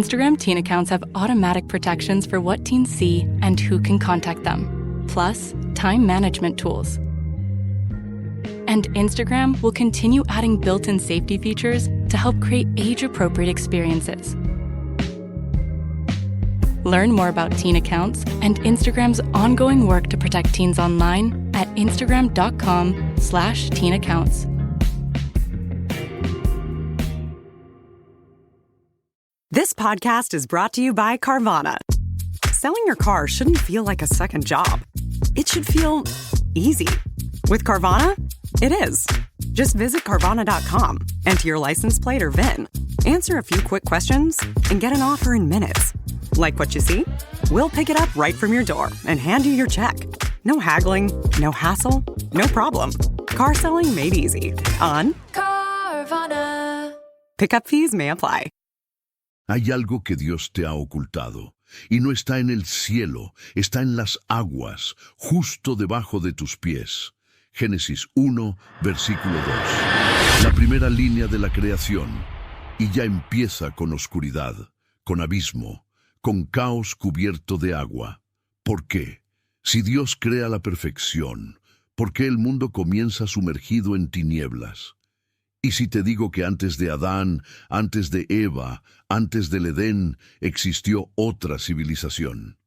Instagram teen accounts have automatic protections for what teens see and who can contact them, plus time management tools. And Instagram will continue adding built-in safety features to help create age-appropriate experiences. Learn more about teen accounts and Instagram's ongoing work to protect teens online at instagram.com/teenaccounts. This podcast is brought to you by Carvana. Selling your car shouldn't feel like a second job. It should feel easy. With Carvana, it is. Just visit Carvana.com, enter your license plate or VIN, answer a few quick questions, and get an offer in minutes. Like what you see? We'll pick it up right from your door and hand you your check. No haggling, no hassle, no problem. Car selling made easy on Carvana. Pickup fees may apply. Hay algo que Dios te ha ocultado, y no está en el cielo, está en las aguas, justo debajo de tus pies. Génesis 1, versículo 2. La primera línea de la creación, y ya empieza con oscuridad, con abismo, con caos cubierto de agua. ¿Por qué? Si Dios crea la perfección, ¿por qué el mundo comienza sumergido en tinieblas? Y si te digo que antes de Adán, antes de Eva, antes del Edén, existió otra civilización,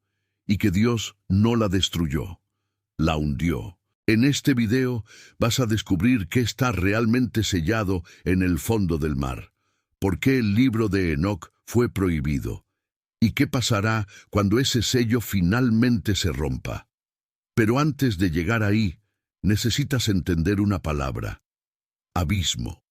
y que Dios no la destruyó, la hundió. En este video vas a descubrir qué está realmente sellado en el fondo del mar, por qué el libro de Enoc fue prohibido, y qué pasará cuando ese sello finalmente se rompa. Pero antes de llegar ahí, necesitas entender una palabra: abismo.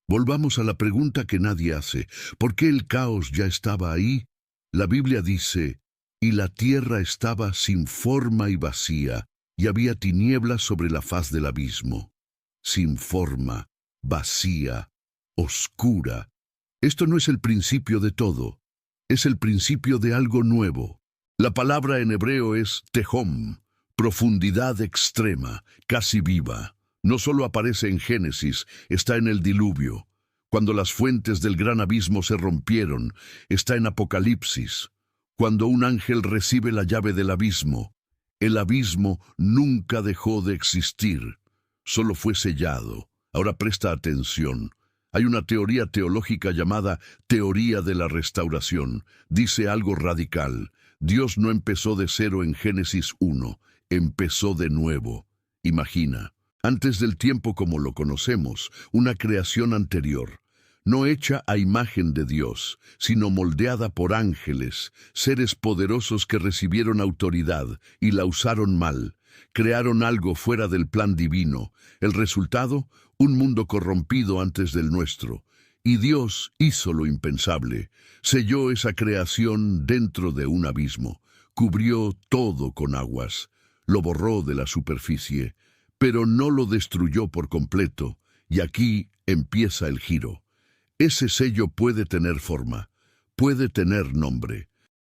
Volvamos a la pregunta que nadie hace: ¿por qué el caos ya estaba ahí? La Biblia dice: y la tierra estaba sin forma y vacía, y había tinieblas sobre la faz del abismo. Sin forma, vacía, oscura. Esto no es el principio de todo, es el principio de algo nuevo. La palabra en hebreo es tehom, profundidad extrema, casi viva. No solo aparece en Génesis, está en el diluvio. Cuando las fuentes del gran abismo se rompieron, está en Apocalipsis. Cuando un ángel recibe la llave del abismo, el abismo nunca dejó de existir, solo fue sellado. Ahora presta atención. Hay una teoría teológica llamada teoría de la restauración. Dice algo radical. Dios no empezó de cero en Génesis 1, empezó de nuevo. Imagina. Antes del tiempo como lo conocemos, una creación anterior, no hecha a imagen de Dios, sino moldeada por ángeles, seres poderosos que recibieron autoridad y la usaron mal, crearon algo fuera del plan divino. El resultado, un mundo corrompido antes del nuestro. Y Dios hizo lo impensable, selló esa creación dentro de un abismo, cubrió todo con aguas, lo borró de la superficie, pero no lo destruyó por completo, y aquí empieza el giro. Ese sello puede tener forma, puede tener nombre,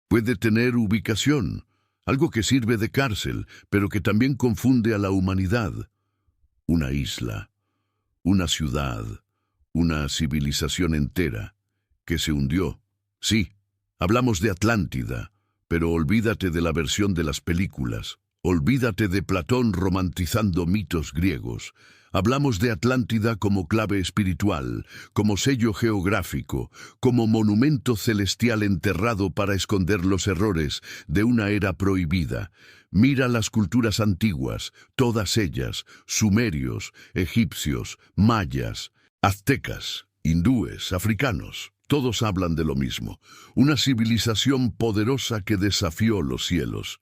puede tener ubicación, algo que sirve de cárcel, pero que también confunde a la humanidad. Una isla, una ciudad, una civilización entera, que se hundió. Sí, hablamos de Atlántida, pero olvídate de la versión de las películas. Olvídate de Platón romantizando mitos griegos. Hablamos de Atlántida como clave espiritual, como sello geográfico, como monumento celestial enterrado para esconder los errores de una era prohibida. Mira las culturas antiguas, todas ellas, sumerios, egipcios, mayas, aztecas, hindúes, africanos. Todos hablan de lo mismo. Una civilización poderosa que desafió los cielos.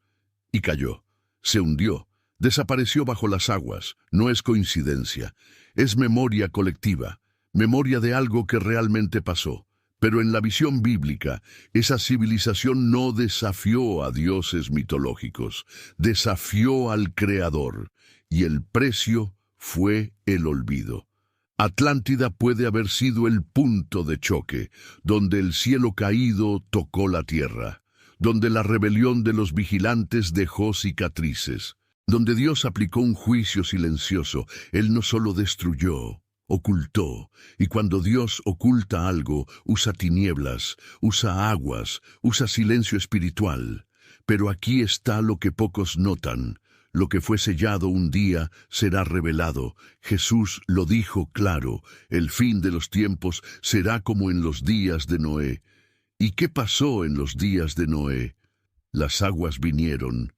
Y cayó. Se hundió, desapareció bajo las aguas. No es coincidencia, es memoria colectiva, memoria de algo que realmente pasó. Pero en la visión bíblica, esa civilización no desafió a dioses mitológicos, desafió al Creador, y el precio fue el olvido. Atlántida puede haber sido el punto de choque, donde el cielo caído tocó la tierra, donde la rebelión de los vigilantes dejó cicatrices, donde Dios aplicó un juicio silencioso. Él no solo destruyó, ocultó. Y cuando Dios oculta algo, usa tinieblas, usa aguas, usa silencio espiritual. Pero aquí está lo que pocos notan. Lo que fue sellado un día será revelado. Jesús lo dijo claro, el fin de los tiempos será como en los días de Noé. ¿Y qué pasó en los días de Noé? Las aguas vinieron,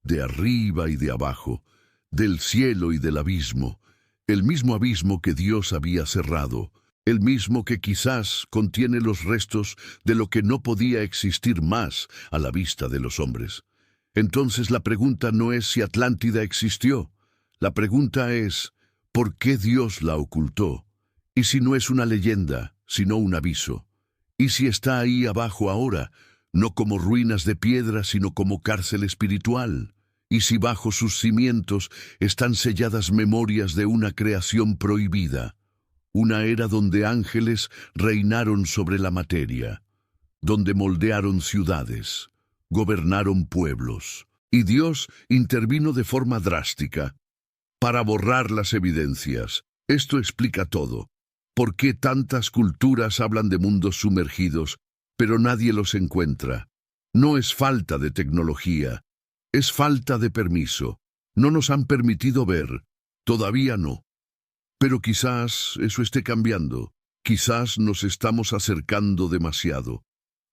de arriba y de abajo, del cielo y del abismo, el mismo abismo que Dios había cerrado, el mismo que quizás contiene los restos de lo que no podía existir más a la vista de los hombres. Entonces la pregunta no es si Atlántida existió, la pregunta es, ¿por qué Dios la ocultó? Y si no es una leyenda, sino un aviso. Y si está ahí abajo ahora, no como ruinas de piedra, sino como cárcel espiritual. Y si bajo sus cimientos están selladas memorias de una creación prohibida, una era donde ángeles reinaron sobre la materia, donde moldearon ciudades, gobernaron pueblos, y Dios intervino de forma drástica para borrar las evidencias. Esto explica todo. ¿Por qué tantas culturas hablan de mundos sumergidos, pero nadie los encuentra? No es falta de tecnología, es falta de permiso. No nos han permitido ver, todavía no. Pero quizás eso esté cambiando, quizás nos estamos acercando demasiado,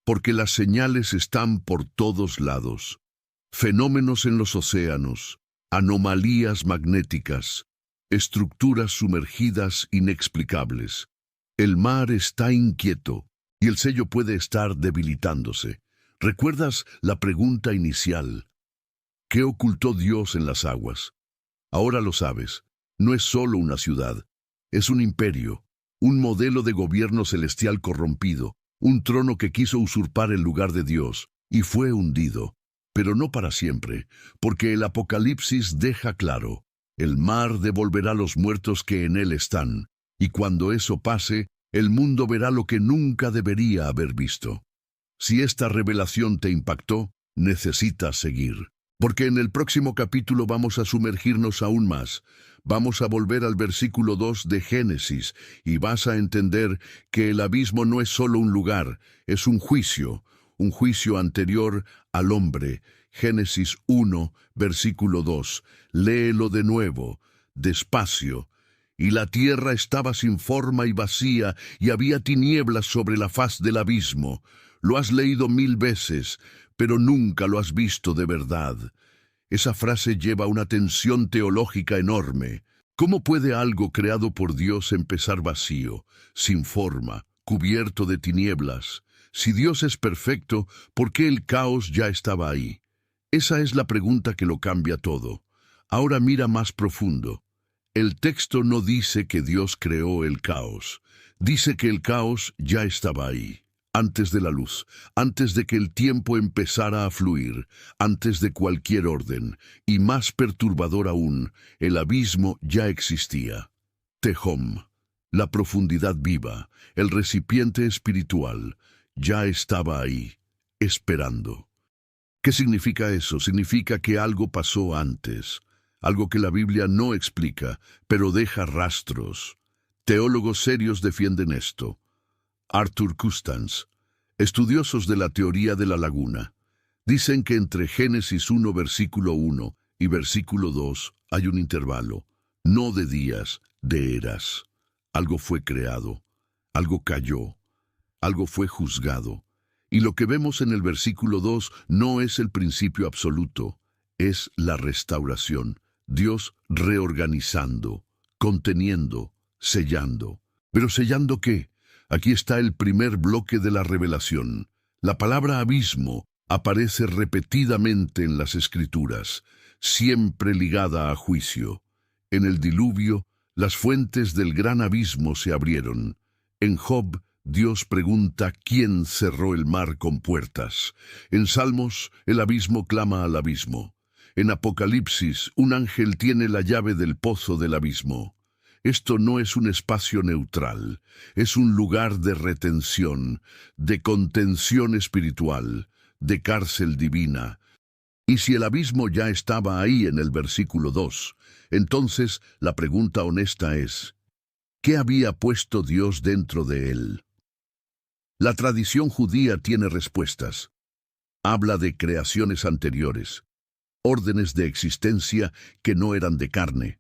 porque las señales están por todos lados. Fenómenos en los océanos, anomalías magnéticas, estructuras sumergidas inexplicables. El mar está inquieto y el sello puede estar debilitándose. ¿Recuerdas la pregunta inicial? ¿Qué ocultó Dios en las aguas? Ahora lo sabes. No es solo una ciudad, es un imperio, un modelo de gobierno celestial corrompido, un trono que quiso usurpar el lugar de Dios y fue hundido, pero no para siempre, porque el Apocalipsis deja claro, el mar devolverá los muertos que en él están, y cuando eso pase, el mundo verá lo que nunca debería haber visto. Si esta revelación te impactó, necesitas seguir. Porque en el próximo capítulo vamos a sumergirnos aún más. Vamos a volver al versículo 2 de Génesis y vas a entender que el abismo no es solo un lugar, es un juicio anterior al hombre. Génesis 1, versículo 2. Léelo de nuevo, despacio. Y la tierra estaba sin forma y vacía, y había tinieblas sobre la faz del abismo. Lo has leído 1000 veces, pero nunca lo has visto de verdad. Esa frase lleva una tensión teológica enorme. ¿Cómo puede algo creado por Dios empezar vacío, sin forma, cubierto de tinieblas? Si Dios es perfecto, ¿por qué el caos ya estaba ahí? Esa es la pregunta que lo cambia todo. Ahora mira más profundo. El texto no dice que Dios creó el caos. Dice que el caos ya estaba ahí. Antes de la luz, antes de que el tiempo empezara a fluir, antes de cualquier orden, y más perturbador aún, el abismo ya existía. Tehom, la profundidad viva, el recipiente espiritual, ya estaba ahí, esperando. ¿Qué significa eso? Significa que algo pasó antes, algo que la Biblia no explica, pero deja rastros. Teólogos serios defienden esto. Arthur Custance, estudiosos de la teoría de la laguna, dicen que entre Génesis 1, versículo 1 y versículo 2 hay un intervalo, no de días, de eras. Algo fue creado, algo cayó, algo fue juzgado. Y lo que vemos en el versículo 2 no es el principio absoluto, es la restauración, Dios reorganizando, conteniendo, sellando. ¿Pero sellando qué? Aquí está el primer bloque de la revelación. La palabra abismo aparece repetidamente en las Escrituras, siempre ligada a juicio. En el diluvio, las fuentes del gran abismo se abrieron. En Job, Dios pregunta quién cerró el mar con puertas. En Salmos, el abismo clama al abismo. En Apocalipsis, un ángel tiene la llave del pozo del abismo. Esto no es un espacio neutral, es un lugar de retención, de contención espiritual, de cárcel divina. Y si el abismo ya estaba ahí en el versículo 2, entonces la pregunta honesta es, ¿Qué había puesto Dios dentro de él? La tradición judía tiene respuestas. Habla de creaciones anteriores, órdenes de existencia que no eran de carne,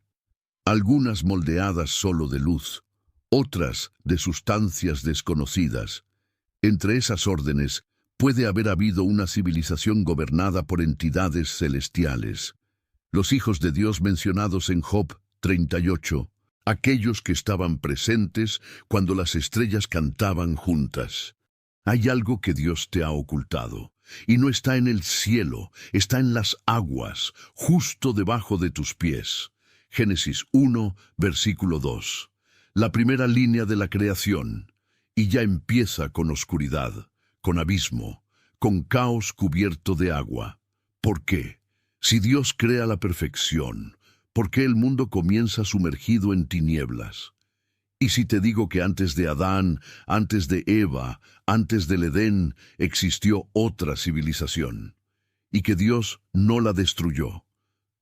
algunas moldeadas solo de luz, otras de sustancias desconocidas. Entre esas órdenes puede haber habido una civilización gobernada por entidades celestiales. Los hijos de Dios mencionados en Job 38, aquellos que estaban presentes cuando las estrellas cantaban juntas. Hay algo que Dios te ha ocultado, y no está en el cielo, está en las aguas, justo debajo de tus pies. Génesis 1, versículo 2. La primera línea de la creación, y ya empieza con oscuridad, con abismo, con caos cubierto de agua. ¿Por qué? Si Dios crea la perfección, ¿por qué el mundo comienza sumergido en tinieblas? Y si te digo que antes de Adán, antes de Eva, antes del Edén, existió otra civilización, y que Dios no la destruyó,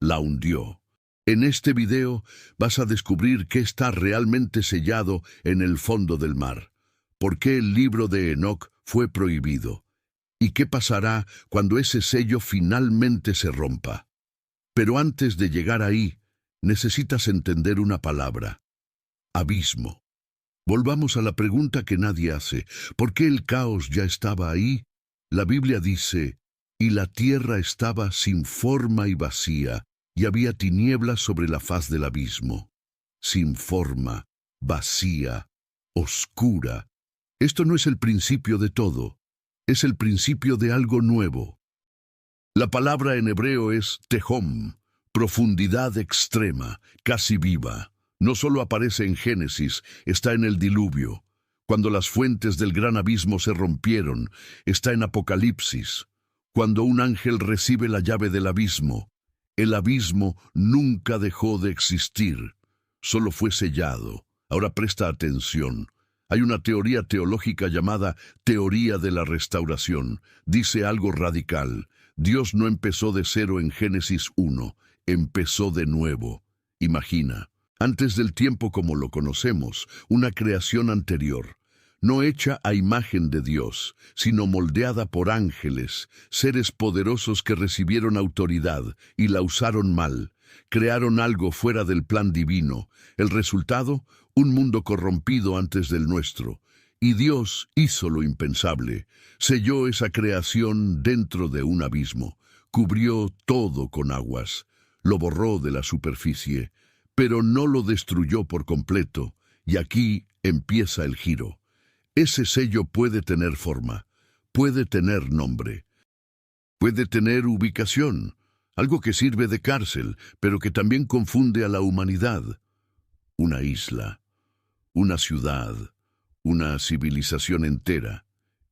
la hundió. En este video vas a descubrir qué está realmente sellado en el fondo del mar, por qué el libro de Enoc fue prohibido, y qué pasará cuando ese sello finalmente se rompa. Pero antes de llegar ahí, necesitas entender una palabra: abismo. Volvamos a la pregunta que nadie hace: ¿por qué el caos ya estaba ahí? La Biblia dice: y la tierra estaba sin forma y vacía, y había tinieblas sobre la faz del abismo. Sin forma, vacía, oscura. Esto no es el principio de todo, es el principio de algo nuevo. La palabra en hebreo es tehom, profundidad extrema, casi viva. No solo aparece en Génesis, está en el diluvio. Cuando las fuentes del gran abismo se rompieron, está en Apocalipsis. Cuando un ángel recibe la llave del abismo, el abismo nunca dejó de existir, solo fue sellado. Ahora presta atención. Hay una teoría teológica llamada teoría de la restauración. Dice algo radical. Dios no empezó de cero en Génesis 1, empezó de nuevo. Imagina, antes del tiempo como lo conocemos, una creación anterior, no hecha a imagen de Dios, sino moldeada por ángeles, seres poderosos que recibieron autoridad y la usaron mal, crearon algo fuera del plan divino. El resultado, un mundo corrompido antes del nuestro. Y Dios hizo lo impensable, selló esa creación dentro de un abismo, cubrió todo con aguas, lo borró de la superficie, pero no lo destruyó por completo, y aquí empieza el giro. Ese sello puede tener forma, puede tener nombre, puede tener ubicación, algo que sirve de cárcel, pero que también confunde a la humanidad. Una isla, una ciudad, una civilización entera,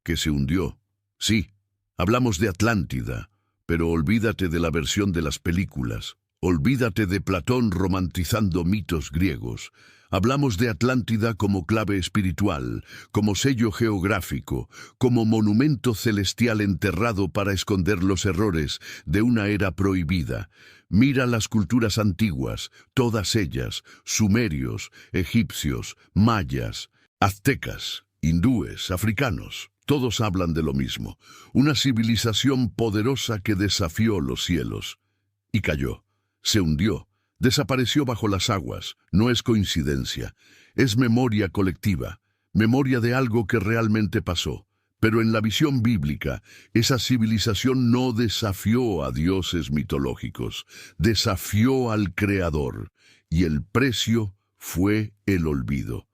que se hundió. Sí, hablamos de Atlántida, pero olvídate de la versión de las películas. Olvídate de Platón romantizando mitos griegos. Hablamos de Atlántida como clave espiritual, como sello geográfico, como monumento celestial enterrado para esconder los errores de una era prohibida. Mira las culturas antiguas, todas ellas, sumerios, egipcios, mayas, aztecas, hindúes, africanos. Todos hablan de lo mismo, una civilización poderosa que desafió los cielos. Y cayó, se hundió, desapareció bajo las aguas. No es coincidencia, es memoria colectiva, memoria de algo que realmente pasó. Pero en la visión bíblica, esa civilización no desafió a dioses mitológicos, desafió al Creador, y el precio fue el olvido.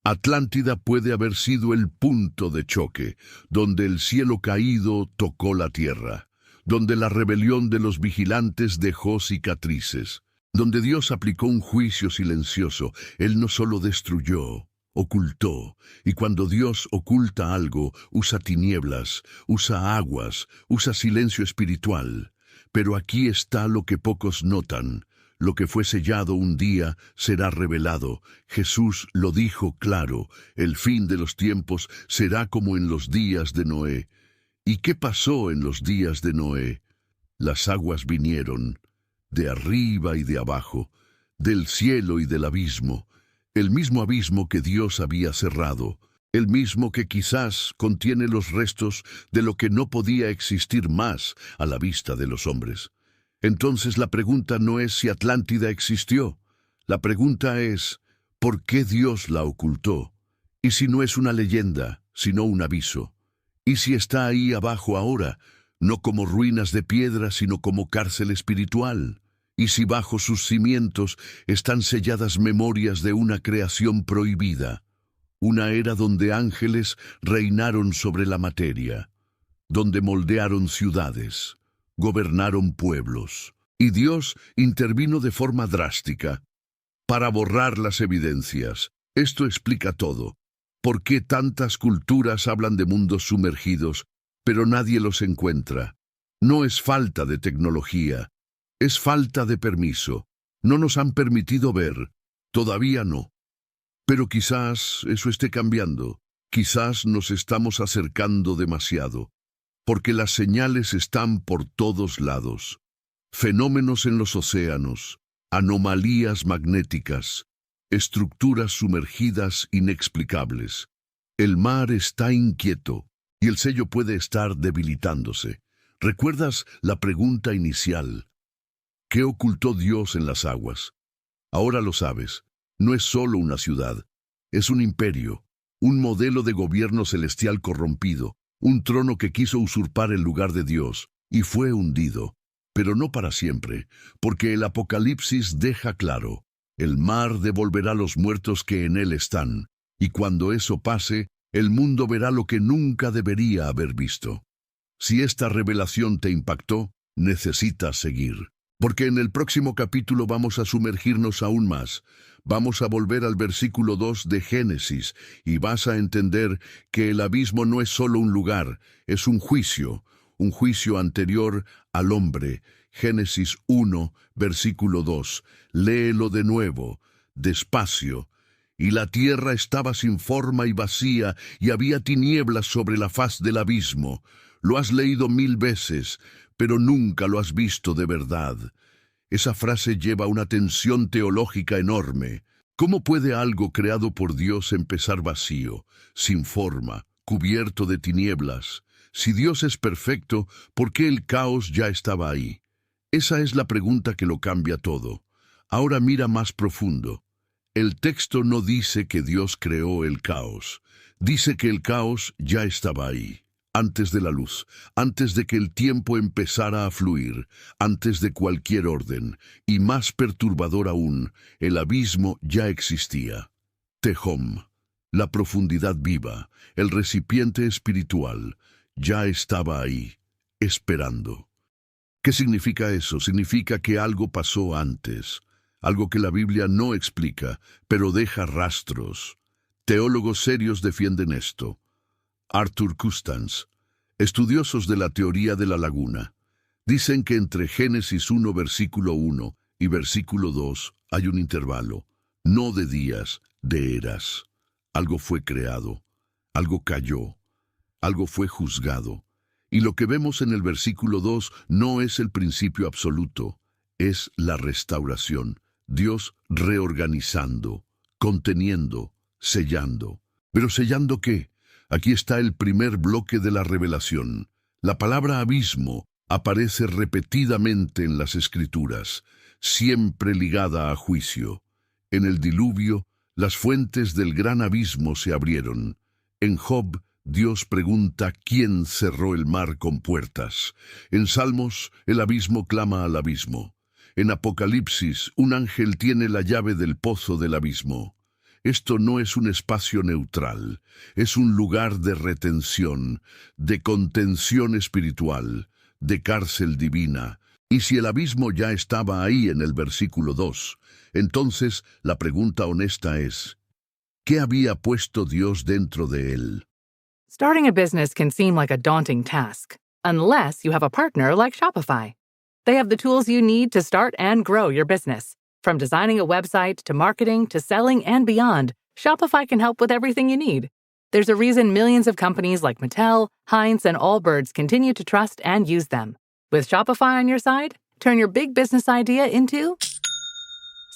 Atlántida puede haber sido el punto de choque, donde el cielo caído tocó la tierra, donde la rebelión de los vigilantes dejó cicatrices, donde Dios aplicó un juicio silencioso. Él no solo destruyó, ocultó, y cuando Dios oculta algo, usa tinieblas, usa aguas, usa silencio espiritual. Pero aquí está lo que pocos notan. Lo que fue sellado un día será revelado. Jesús lo dijo claro, el fin de los tiempos será como en los días de Noé. ¿Y qué pasó en los días de Noé? Las aguas vinieron, de arriba y de abajo, del cielo y del abismo. el mismo abismo que Dios había cerrado, el mismo que quizás contiene los restos de lo que no podía existir más a la vista de los hombres. Entonces la pregunta no es si Atlántida existió, la pregunta es, ¿por qué Dios la ocultó? Y si no es una leyenda, sino un aviso. Y si está ahí abajo ahora, no como ruinas de piedra, sino como cárcel espiritual. Y si bajo sus cimientos están selladas memorias de una creación prohibida, una era donde ángeles reinaron sobre la materia, donde moldearon ciudades, gobernaron pueblos, y Dios intervino de forma drástica para borrar las evidencias. Esto explica todo. ¿Por qué tantas culturas hablan de mundos sumergidos, pero nadie los encuentra? No es falta de tecnología, es falta de permiso. No nos han permitido ver, todavía no. Pero quizás eso esté cambiando, quizás nos estamos acercando demasiado, porque las señales están por todos lados. Fenómenos en los océanos, anomalías magnéticas, estructuras sumergidas inexplicables. El mar está inquieto y el sello puede estar debilitándose. ¿Recuerdas la pregunta inicial? ¿Qué ocultó Dios en las aguas? Ahora lo sabes. No es solo una ciudad, es un imperio, un modelo de gobierno celestial corrompido, un trono que quiso usurpar el lugar de Dios y fue hundido, pero no para siempre, porque el Apocalipsis deja claro, el mar devolverá los muertos que en él están, y cuando eso pase, el mundo verá lo que nunca debería haber visto. Si esta revelación te impactó, necesitas seguir. Porque en el próximo capítulo vamos a sumergirnos aún más. Vamos a volver al versículo 2 de Génesis y vas a entender que el abismo no es solo un lugar, es un juicio anterior al hombre. Génesis 1, versículo 2. Léelo de nuevo, despacio. Y la tierra estaba sin forma y vacía, y había tinieblas sobre la faz del abismo. Lo has leído 1000 veces, pero nunca lo has visto de verdad. Esa frase lleva una tensión teológica enorme. ¿Cómo puede algo creado por Dios empezar vacío, sin forma, cubierto de tinieblas? Si Dios es perfecto, ¿por qué el caos ya estaba ahí? Esa es la pregunta que lo cambia todo. Ahora mira más profundo. El texto no dice que Dios creó el caos. Dice que el caos ya estaba ahí. Antes de la luz, antes de que el tiempo empezara a fluir, antes de cualquier orden, y más perturbador aún, el abismo ya existía. Tehom, la profundidad viva, el recipiente espiritual, ya estaba ahí, esperando. ¿Qué significa eso? Significa que algo pasó antes, algo que la Biblia no explica, pero deja rastros. Teólogos serios defienden esto. Arthur Custance, estudiosos de la teoría de la laguna, dicen que entre Génesis 1, versículo 1 y versículo 2 hay un intervalo, no de días, de eras. Algo fue creado, algo cayó, algo fue juzgado. Y lo que vemos en el versículo 2 no es el principio absoluto, es la restauración. Dios reorganizando, conteniendo, sellando. ¿Pero sellando qué? Aquí está el primer bloque de la revelación. La palabra abismo aparece repetidamente en las Escrituras, siempre ligada a juicio. En el diluvio, las fuentes del gran abismo se abrieron. En Job, Dios pregunta quién cerró el mar con puertas. En Salmos, el abismo clama al abismo. En Apocalipsis, un ángel tiene la llave del pozo del abismo. Esto no es un espacio neutral, es un lugar de retención, de contención espiritual, de cárcel divina. Y si el abismo ya estaba ahí en el versículo 2, entonces la pregunta honesta es, ¿qué había puesto Dios dentro de él? Starting a business can seem like a daunting task, unless you have a partner like Shopify. They have the tools you need to start and grow your business. From designing a website to marketing to selling and beyond, Shopify can help with everything you need. There's a reason millions of companies like Mattel, Heinz, and Allbirds continue to trust and use them. With Shopify on your side, turn your big business idea into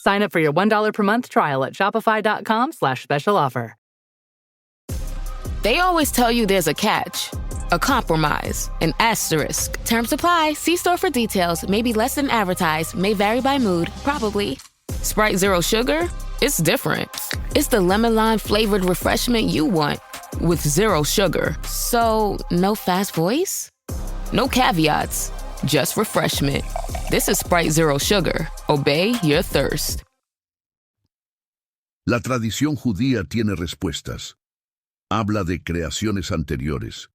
Sign up for your $1 per month trial at shopify.com/special offer. They always tell you there's a catch, a compromise, an asterisk. Terms apply. See store for details. Maybe less than advertised. May vary by mood. Probably. Sprite Zero Sugar? It's different. It's the lemon lime flavored refreshment you want with zero sugar. So, no fast voice? No caveats. Just refreshment. This is Sprite Zero Sugar. Obey your thirst. La tradición judía tiene respuestas. Habla de creaciones anteriores,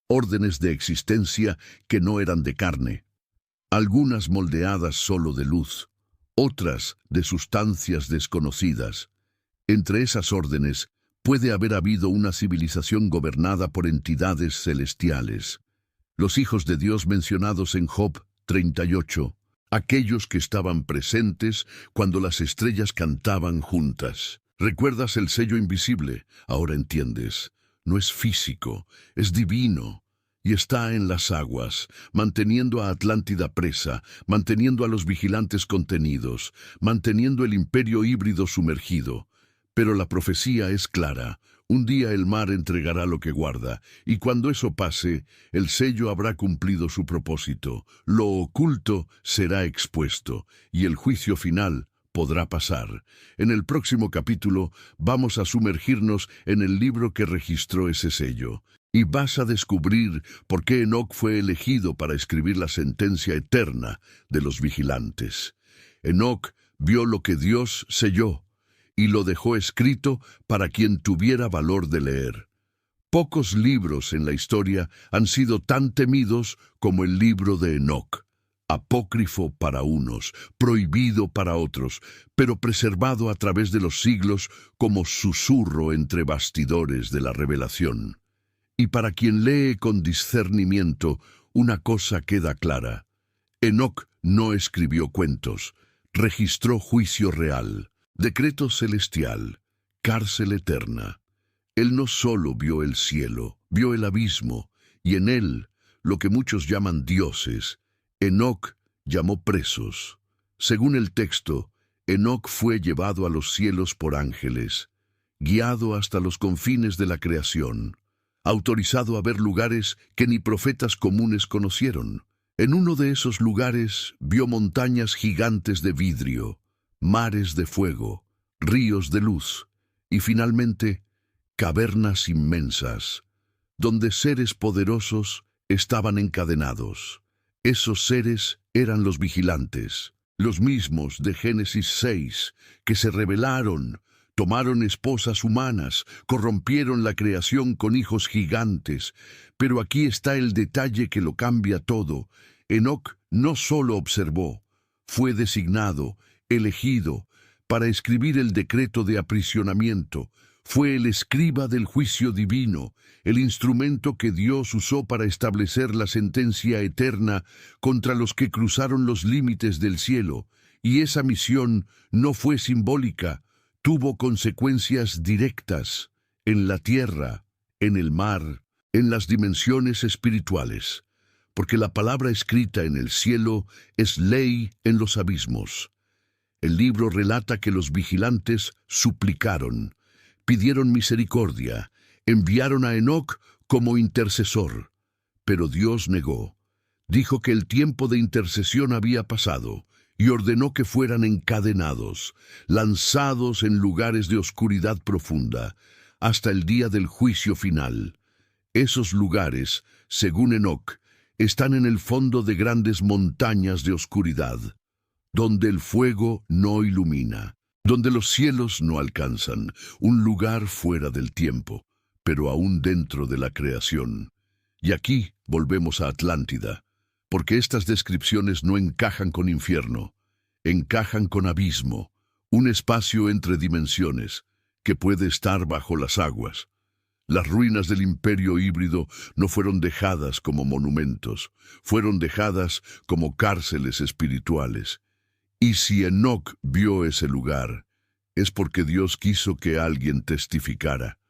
órdenes de existencia que no eran de carne, algunas moldeadas solo de luz, otras de sustancias desconocidas. Entre esas órdenes puede haber habido una civilización gobernada por entidades celestiales. Los hijos de Dios mencionados en Job 38, aquellos que estaban presentes cuando las estrellas cantaban juntas. ¿Recuerdas el sello invisible? Ahora entiendes. No es físico, es divino. Y está en las aguas, manteniendo a Atlántida presa, manteniendo a los vigilantes contenidos, manteniendo el imperio híbrido sumergido. Pero la profecía es clara. Un día el mar entregará lo que guarda, y cuando eso pase, el sello habrá cumplido su propósito. Lo oculto será expuesto, y el juicio final podrá pasar. En el próximo capítulo vamos a sumergirnos en el libro que registró ese sello, y vas a descubrir por qué Enoc fue elegido para escribir la sentencia eterna de los vigilantes. Enoc vio lo que Dios selló, y lo dejó escrito para quien tuviera valor de leer. Pocos libros en la historia han sido tan temidos como el libro de Enoc. Apócrifo para unos, prohibido para otros, pero preservado a través de los siglos como susurro entre bastidores de la revelación. Y para quien lee con discernimiento, una cosa queda clara. Enoc no escribió cuentos, registró juicio real, decreto celestial, cárcel eterna. Él no solo vio el cielo, vio el abismo, y en él, lo que muchos llaman dioses, Enoc llamó presos. Según el texto, Enoc fue llevado a los cielos por ángeles, guiado hasta los confines de la creación, autorizado a ver lugares que ni profetas comunes conocieron. En uno de esos lugares vio montañas gigantes de vidrio, mares de fuego, ríos de luz, y finalmente, cavernas inmensas, donde seres poderosos estaban encadenados. Esos seres eran los vigilantes, los mismos de Génesis 6, que se rebelaron, tomaron esposas humanas, corrompieron la creación con hijos gigantes. Pero aquí está el detalle que lo cambia todo. Enoc no solo observó, fue designado, elegido, para escribir el decreto de aprisionamiento. Fue el escriba del juicio divino, el instrumento que Dios usó para establecer la sentencia eterna contra los que cruzaron los límites del cielo. Y esa misión no fue simbólica, tuvo consecuencias directas en la tierra, en el mar, en las dimensiones espirituales, porque la palabra escrita en el cielo es ley en los abismos. El libro relata que los vigilantes suplicaron, pidieron misericordia, enviaron a Enoc como intercesor, pero Dios negó. Dijo que el tiempo de intercesión había pasado y ordenó que fueran encadenados, lanzados en lugares de oscuridad profunda, hasta el día del juicio final. Esos lugares, según Enoc, están en el fondo de grandes montañas de oscuridad, donde el fuego no ilumina, donde los cielos no alcanzan, un lugar fuera del tiempo, pero aún dentro de la creación. Y aquí volvemos a Atlántida, porque estas descripciones no encajan con infierno, encajan con abismo, un espacio entre dimensiones que puede estar bajo las aguas. Las ruinas del imperio híbrido no fueron dejadas como monumentos, fueron dejadas como cárceles espirituales. Y si Enoc vio ese lugar, es porque Dios quiso que alguien testificara,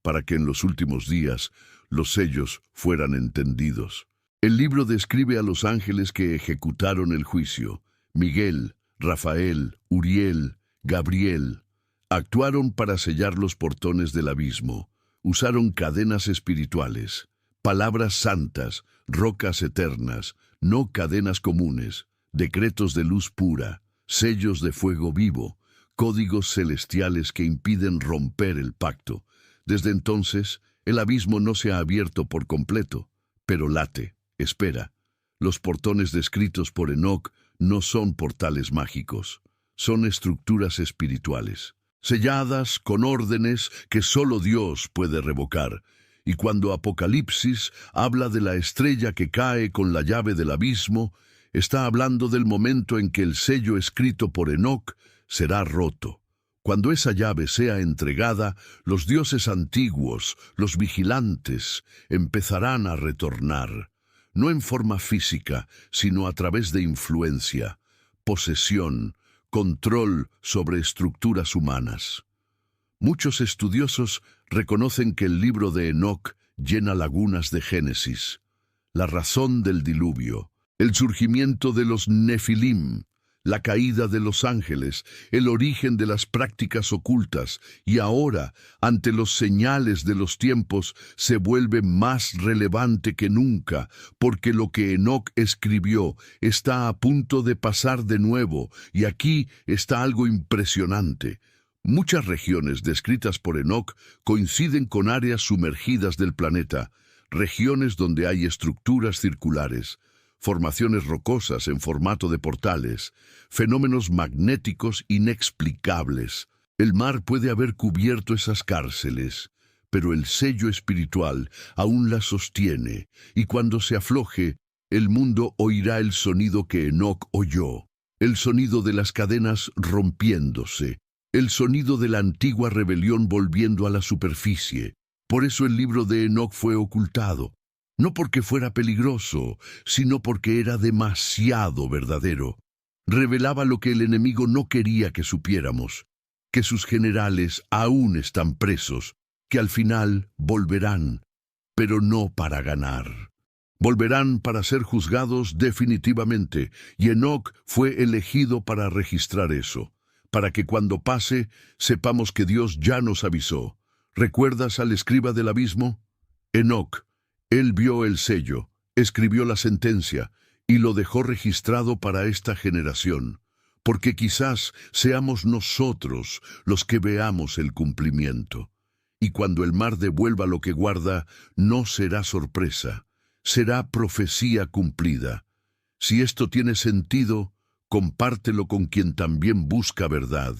para que en los últimos días los sellos fueran entendidos. El libro describe a los ángeles que ejecutaron el juicio: Miguel, Rafael, Uriel, Gabriel, actuaron para sellar los portones del abismo. Usaron cadenas espirituales, palabras santas, rocas eternas, no cadenas comunes, decretos de luz pura, sellos de fuego vivo, códigos celestiales que impiden romper el pacto. Desde entonces, el abismo no se ha abierto por completo, pero late, espera. Los portones descritos por Enoc no son portales mágicos, son estructuras espirituales, selladas con órdenes que solo Dios puede revocar. Y cuando Apocalipsis habla de la estrella que cae con la llave del abismo, está hablando del momento en que el sello escrito por Enoc será roto. Cuando esa llave sea entregada, los dioses antiguos, los vigilantes, empezarán a retornar, no en forma física, sino a través de influencia, posesión, control sobre estructuras humanas. Muchos estudiosos reconocen que el libro de Enoc llena lagunas de Génesis, la razón del diluvio, el surgimiento de los Nefilim, la caída de los ángeles, el origen de las prácticas ocultas, y ahora, ante los señales de los tiempos, se vuelve más relevante que nunca, porque lo que Enoc escribió está a punto de pasar de nuevo, y aquí está algo impresionante. Muchas regiones descritas por Enoc coinciden con áreas sumergidas del planeta, regiones donde hay estructuras circulares, formaciones rocosas en formato de portales, fenómenos magnéticos inexplicables. El mar puede haber cubierto esas cárceles, pero el sello espiritual aún las sostiene, y cuando se afloje, el mundo oirá el sonido que Enoc oyó, el sonido de las cadenas rompiéndose, el sonido de la antigua rebelión volviendo a la superficie. Por eso el libro de Enoc fue ocultado. No porque fuera peligroso, sino porque era demasiado verdadero. Revelaba lo que el enemigo no quería que supiéramos, que sus generales aún están presos, que al final volverán, pero no para ganar. Volverán para ser juzgados definitivamente, y Enoc fue elegido para registrar eso, para que cuando pase sepamos que Dios ya nos avisó. ¿Recuerdas al escriba del abismo? Enoc. Él vio el sello, escribió la sentencia y lo dejó registrado para esta generación, porque quizás seamos nosotros los que veamos el cumplimiento. Y cuando el mar devuelva lo que guarda, no será sorpresa, será profecía cumplida. Si esto tiene sentido, compártelo con quien también busca verdad.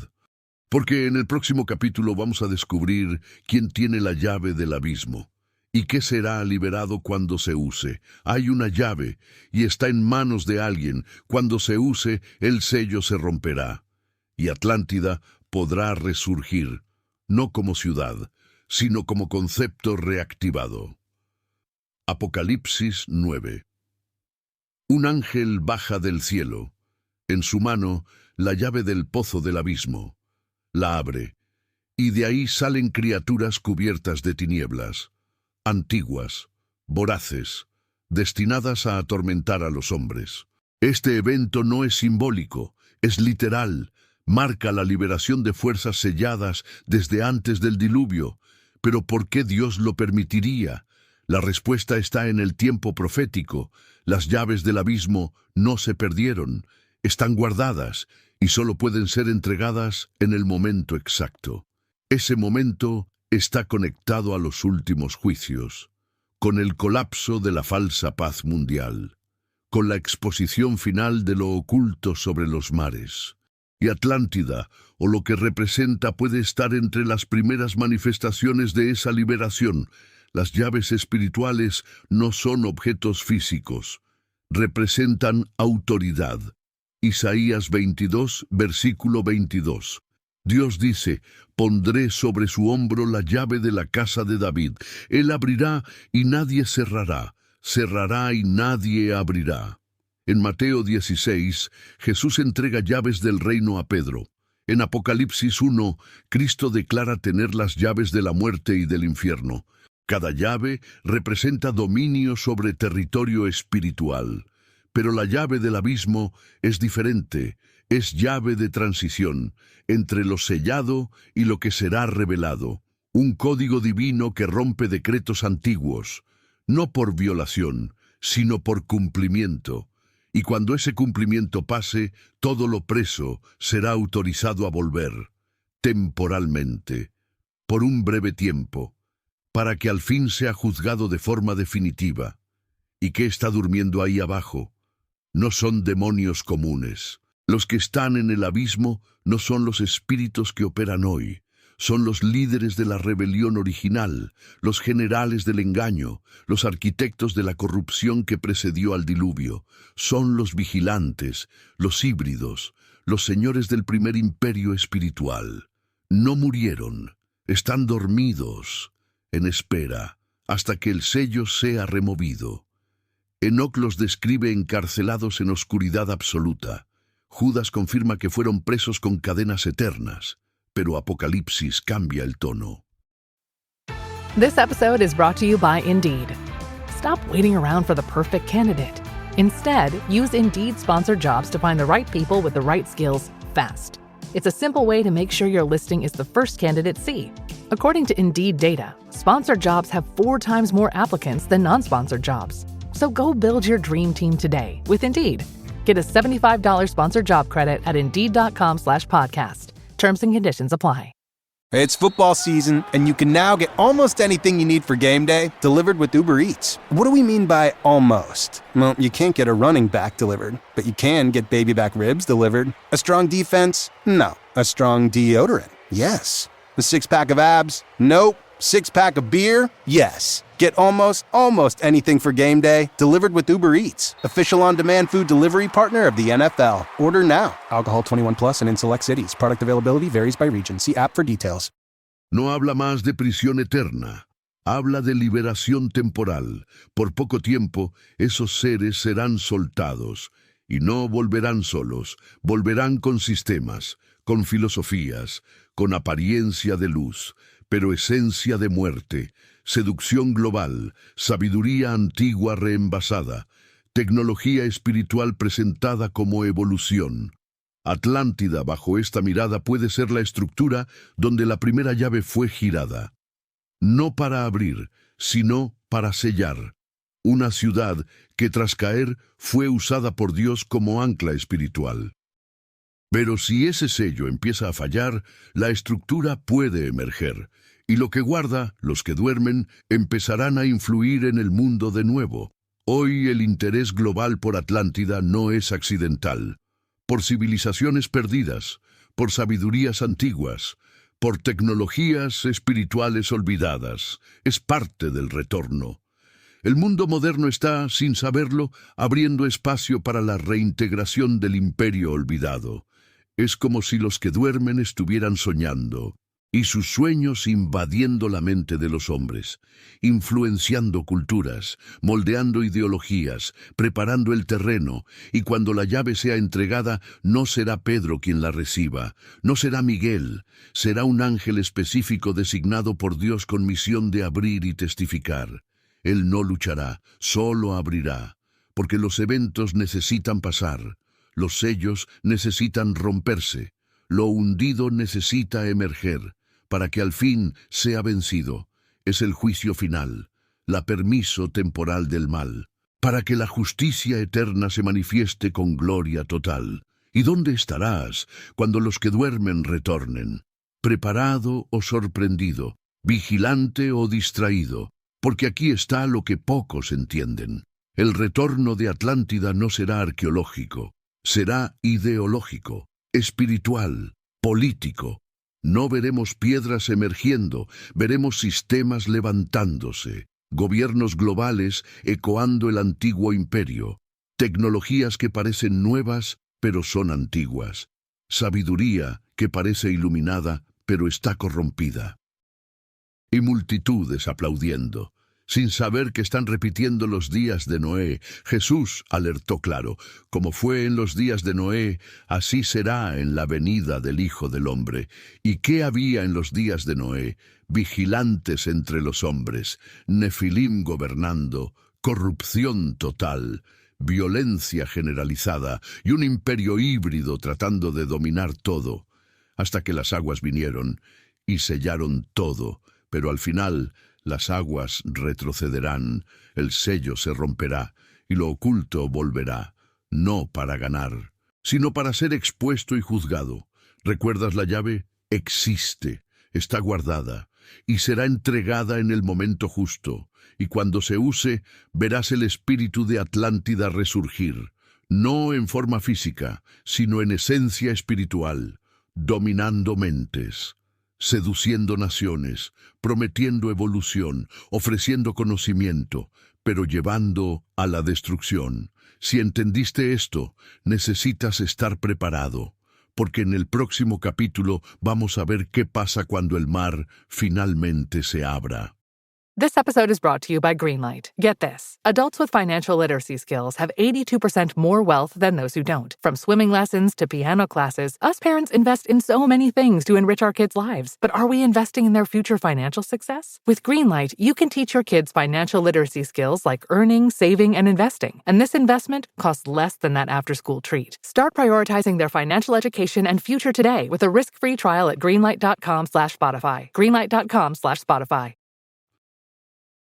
Porque en el próximo capítulo vamos a descubrir quién tiene la llave del abismo. ¿Y qué será liberado cuando se use? Hay una llave, y está en manos de alguien. Cuando se use, el sello se romperá. Y Atlántida podrá resurgir, no como ciudad, sino como concepto reactivado. Apocalipsis 9. Un ángel baja del cielo. En su mano, la llave del pozo del abismo. La abre, y de ahí salen criaturas cubiertas de tinieblas, antiguas, voraces, destinadas a atormentar a los hombres. Este evento no es simbólico, es literal, marca la liberación de fuerzas selladas desde antes del diluvio. Pero ¿por qué Dios lo permitiría? La respuesta está en el tiempo profético. Las llaves del abismo no se perdieron, están guardadas y solo pueden ser entregadas en el momento exacto. Ese momento está conectado a los últimos juicios, con el colapso de la falsa paz mundial, con la exposición final de lo oculto sobre los mares. Y Atlántida, o lo que representa, puede estar entre las primeras manifestaciones de esa liberación. Las llaves espirituales no son objetos físicos, representan autoridad. Isaías 22, versículo 22. Dios dice: pondré sobre su hombro la llave de la casa de David. Él abrirá y nadie cerrará, cerrará y nadie abrirá. En Mateo 16, Jesús entrega llaves del reino a Pedro. En Apocalipsis 1, Cristo declara tener las llaves de la muerte y del infierno. Cada llave representa dominio sobre territorio espiritual. Pero la llave del abismo es diferente. es llave de transición entre lo sellado y lo que será revelado, un código divino que rompe decretos antiguos, no por violación, sino por cumplimiento. Y cuando ese cumplimiento pase, todo lo preso será autorizado a volver, temporalmente, por un breve tiempo, para que al fin sea juzgado de forma definitiva. ¿Y qué está durmiendo ahí abajo? No son demonios comunes. Los que están en el abismo no son los espíritus que operan hoy. Son los líderes de la rebelión original, los generales del engaño, los arquitectos de la corrupción que precedió al diluvio. Son los vigilantes, los híbridos, los señores del primer imperio espiritual. No murieron, están dormidos, en espera, hasta que el sello sea removido. Enoc los describe encarcelados en oscuridad absoluta. Judas confirma que fueron presos con cadenas eternas. Pero Apocalipsis cambia el tono. This episode is brought to you by Indeed. Stop waiting around for the perfect candidate. Instead, use Indeed sponsored jobs to find the right people with the right skills fast. It's a simple way to make sure your listing is the first candidates see. According to Indeed data, sponsored jobs have 4 times more applicants than non-sponsored jobs. So go build your dream team today with Indeed. Get a $75 sponsored job credit at Indeed.com/podcast. Terms and conditions apply. It's football season, and you can now get almost anything you need for game day delivered with Uber Eats. What do we mean by almost? Well, you can't get a running back delivered, but you can get baby back ribs delivered. A strong defense? No. A strong deodorant? Yes. A 6-pack of abs? Nope. 6-pack of beer? Yes. Get almost anything for game day delivered with Uber Eats, official on-demand food delivery partner of the NFL. Order now. Alcohol 21 plus and in select cities. Product availability varies by region. See app for details. No habla más de prisión eterna. Habla de liberación temporal. Por poco tiempo, esos seres serán soltados. Y no volverán solos. Volverán con sistemas, con filosofías, con apariencia de luz, pero esencia de muerte. Seducción global, sabiduría antigua reenvasada, tecnología espiritual presentada como evolución. Atlántida, bajo esta mirada, puede ser la estructura donde la primera llave fue girada. No para abrir, sino para sellar. Una ciudad que tras caer fue usada por Dios como ancla espiritual. Pero si ese sello empieza a fallar, la estructura puede emerger. Y lo que guarda, los que duermen, empezarán a influir en el mundo de nuevo. Hoy el interés global por Atlántida no es accidental. Por civilizaciones perdidas, por sabidurías antiguas, por tecnologías espirituales olvidadas. Es parte del retorno. El mundo moderno está, sin saberlo, abriendo espacio para la reintegración del imperio olvidado. Es como si los que duermen estuvieran soñando. Y sus sueños invadiendo la mente de los hombres, influenciando culturas, moldeando ideologías, preparando el terreno, y cuando la llave sea entregada, no será Pedro quien la reciba, no será Miguel, será un ángel específico designado por Dios con misión de abrir y testificar. Él no luchará, solo abrirá, porque los eventos necesitan pasar, los sellos necesitan romperse, lo hundido necesita emerger, para que al fin sea vencido. Es el juicio final, la permiso temporal del mal, para que la justicia eterna se manifieste con gloria total. ¿Y dónde estarás cuando los que duermen retornen? ¿Preparado o sorprendido? ¿Vigilante o distraído? Porque aquí está lo que pocos entienden. El retorno de Atlántida no será arqueológico, será ideológico, espiritual, político. No veremos piedras emergiendo, veremos sistemas levantándose, gobiernos globales ecoando el antiguo imperio, tecnologías que parecen nuevas, pero son antiguas, sabiduría que parece iluminada, pero está corrompida. Y multitudes aplaudiendo. Sin saber que están repitiendo los días de Noé, Jesús alertó claro, como fue en los días de Noé, así será en la venida del Hijo del Hombre. ¿Y qué había en los días de Noé? Vigilantes entre los hombres, Nefilim gobernando, corrupción total, violencia generalizada y un imperio híbrido tratando de dominar todo, hasta que las aguas vinieron y sellaron todo, pero al final las aguas retrocederán, el sello se romperá y lo oculto volverá, no para ganar, sino para ser expuesto y juzgado. ¿Recuerdas la llave? Existe, está guardada y será entregada en el momento justo, y cuando se use verás el espíritu de Atlántida resurgir, no en forma física, sino en esencia espiritual, dominando mentes, seduciendo naciones, prometiendo evolución, ofreciendo conocimiento, pero llevando a la destrucción. Si entendiste esto, necesitas estar preparado, porque en el próximo capítulo vamos a ver qué pasa cuando el mar finalmente se abra. This episode is brought to you by Greenlight. Get this. Adults with financial literacy skills have 82% more wealth than those who don't. From swimming lessons to piano classes, us parents invest in so many things to enrich our kids' lives. But are we investing in their future financial success? With Greenlight, you can teach your kids financial literacy skills like earning, saving, and investing. And this investment costs less than that after-school treat. Start prioritizing their financial education and future today with a risk-free trial at greenlight.com/Spotify. Greenlight.com/Spotify.